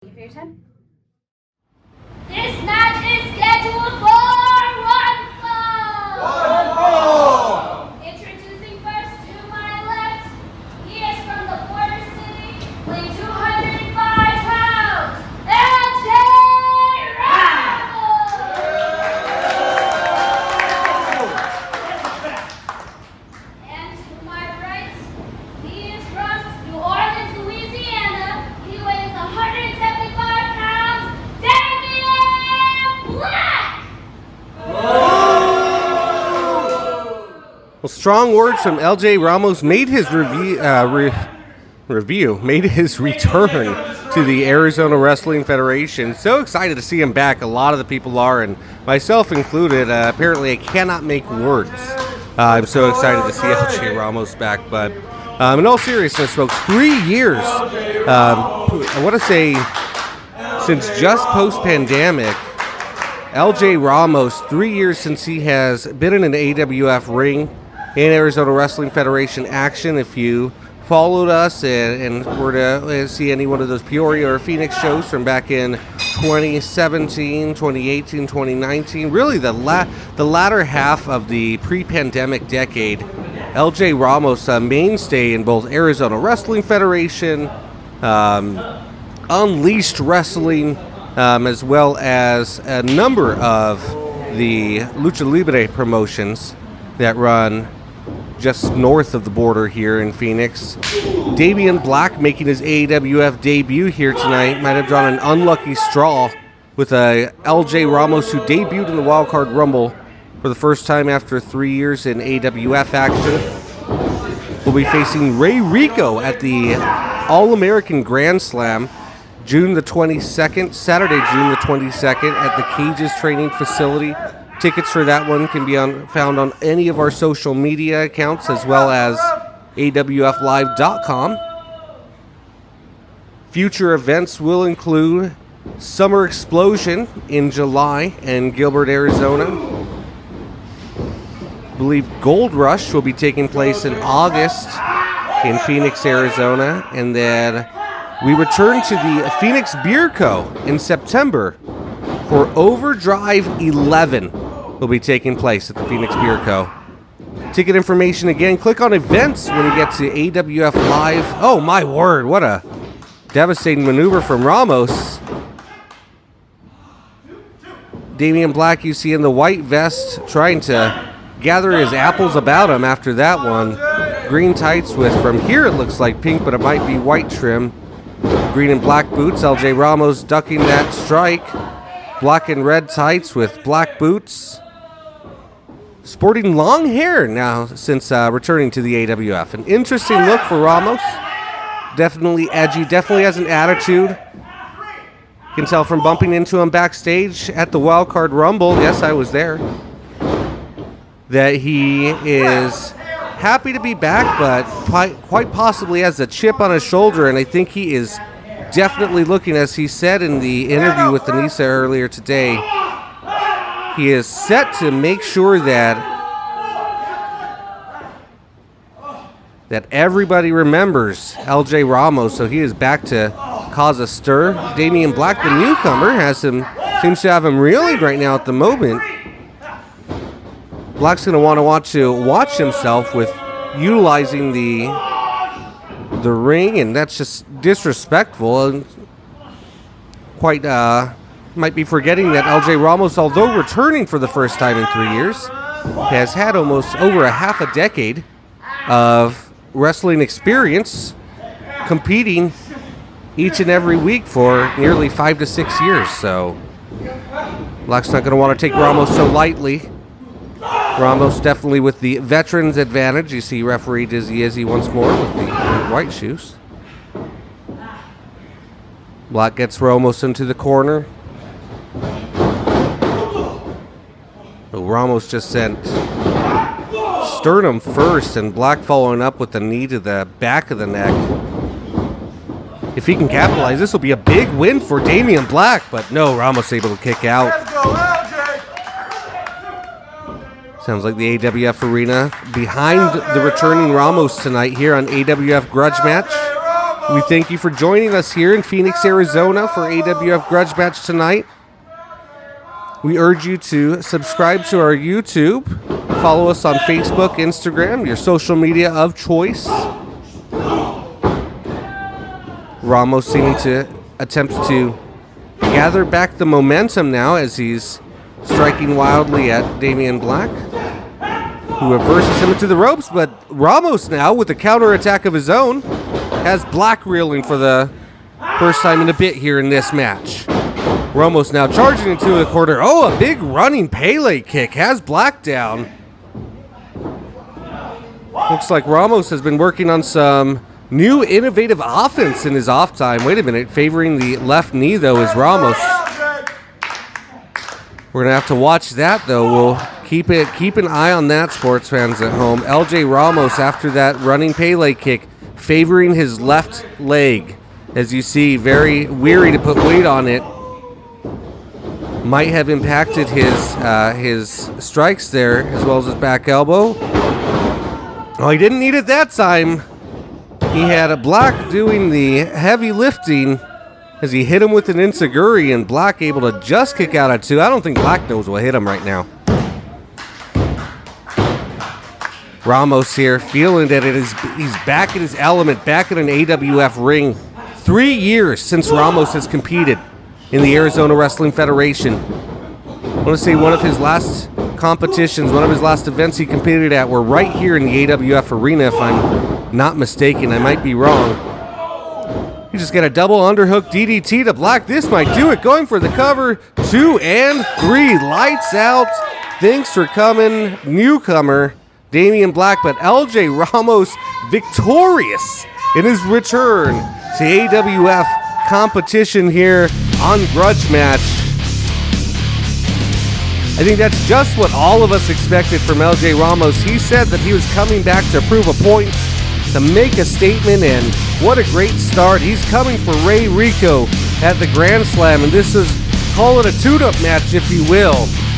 For your time. This match is scheduled for one fall. Introducing first to my left, he is from the border city, weighing 205 pounds, AJ Ramos. And to my right, he is from New Orleans, Louisiana. He weighs 175 pounds, Damian Black. Well, strong words from LJ Ramos made his made his return to the Arizona Wrestling Federation. So excited to see him back. A lot of the people are, and myself included. Apparently, I cannot make words. I'm so excited to see LJ Ramos back. But in all seriousness, folks, 3 years. I want to say since just post-pandemic. LJ Ramos, 3 years since he has been in an AWF ring in Arizona Wrestling Federation action. If you followed us and were to see any one of those Peoria or Phoenix shows from back in 2017, 2018, 2019, really the latter half of the pre-pandemic decade, LJ Ramos, a mainstay in both Arizona Wrestling Federation, Unleashed Wrestling, as well as a number of the Lucha Libre promotions that run just north of the border here in Phoenix. Damian Black making his AWF debut here tonight. Might have drawn an unlucky straw with LJ Ramos, who debuted in the Wild Card Rumble for the first time after 3 years in AWF action. We'll be facing Ray Rico at the All-American Grand Slam June the 22nd, Saturday, June the 22nd at the Cages Training Facility. Tickets for that one can be found on any of our social media accounts as well as awflive.com. Future events will include Summer Explosion in July in Gilbert, Arizona. I believe Gold Rush will be taking place in August in Phoenix, Arizona, and then we return to the Phoenix Beer Co. in September for Overdrive 11 will be taking place at the Phoenix Beer Co. Ticket information again, click on events when you get to AWF Live. Oh my word, what a devastating maneuver from Ramos. Damian Black, you see in the white vest, trying to gather his apples about him after that one. Green tights with, from here it looks like pink, but it might be white trim. Green and black boots, LJ Ramos ducking that strike. Black and red tights with black boots. Sporting long hair now since returning to the AWF. An interesting look for Ramos. Definitely edgy, definitely has an attitude. You can tell from bumping into him backstage at the Wild Card Rumble, yes, I was there, that he is happy to be back, but quite possibly has a chip on his shoulder, and I think he is definitely looking, as he said in the interview with Anissa earlier today, he is set to make sure that everybody remembers LJ Ramos, so he is back to cause a stir. Damian Black, the newcomer, seems to have him reeling right now at the moment. Black's going to want to watch himself with utilizing the ring, and that's just disrespectful. And quite might be forgetting that LJ Ramos, although returning for the first time in 3 years, has had almost over a half a decade of wrestling experience, competing each and every week for nearly 5 to 6 years. So Black's not going to want to take Ramos so lightly. Ramos definitely with the veterans advantage. You see referee Dizzy Izzy once more with the white shoes. Black gets Ramos into the corner. But Ramos just sent sternum first, and Black following up with the knee to the back of the neck. If he can capitalize, this will be a big win for Damian Black, but no, Ramos able to kick out. Sounds like the AWF arena behind the returning Ramos tonight here on AWF Grudge Match. We thank you for joining us here in Phoenix, Arizona for AWF Grudge Match tonight. We urge you to subscribe to our YouTube, follow us on Facebook, Instagram, your social media of choice. Ramos seeming to attempt to gather back the momentum now as he's striking wildly at Damian Black, who reverses him into the ropes, but Ramos now, with a counterattack of his own, has Black reeling for the first time in a bit here in this match. Ramos now charging into the corner. Oh, a big running Pele kick has Black down. Looks like Ramos has been working on some new innovative offense in his off time. Wait a minute, favoring the left knee though is Ramos. We're gonna have to watch that though. We'll keep an eye on that, sports fans at home. LJ Ramos, after that running Pele kick, favoring his left leg. As you see, very weary to put weight on it. Might have impacted his strikes there, as well as his back elbow. Oh, he didn't need it that time. He had a Black doing the heavy lifting as he hit him with an enziguri, and Black able to just kick out at 2. I don't think Black knows what hit him right now. Ramos here feeling that he's back in his element, back in an AWF ring. 3 years since Ramos has competed in the Arizona Wrestling Federation. I want to say one of his last competitions, one of his last events he competed at were right here in the AWF arena, if I'm not mistaken. I might be wrong. You just get a double underhook DDT to Black. This might do it. Going for the cover. 2 and 3. Lights out. Thanks for coming, newcomer Damian Black. But LJ Ramos victorious in his return to AWF competition here on Grudge Match. I think that's just what all of us expected from LJ Ramos. He said that he was coming back to prove a point, to make a statement, and what a great start. He's coming for Ray Rico at the Grand Slam, and this is, call it a tune-up match if you will.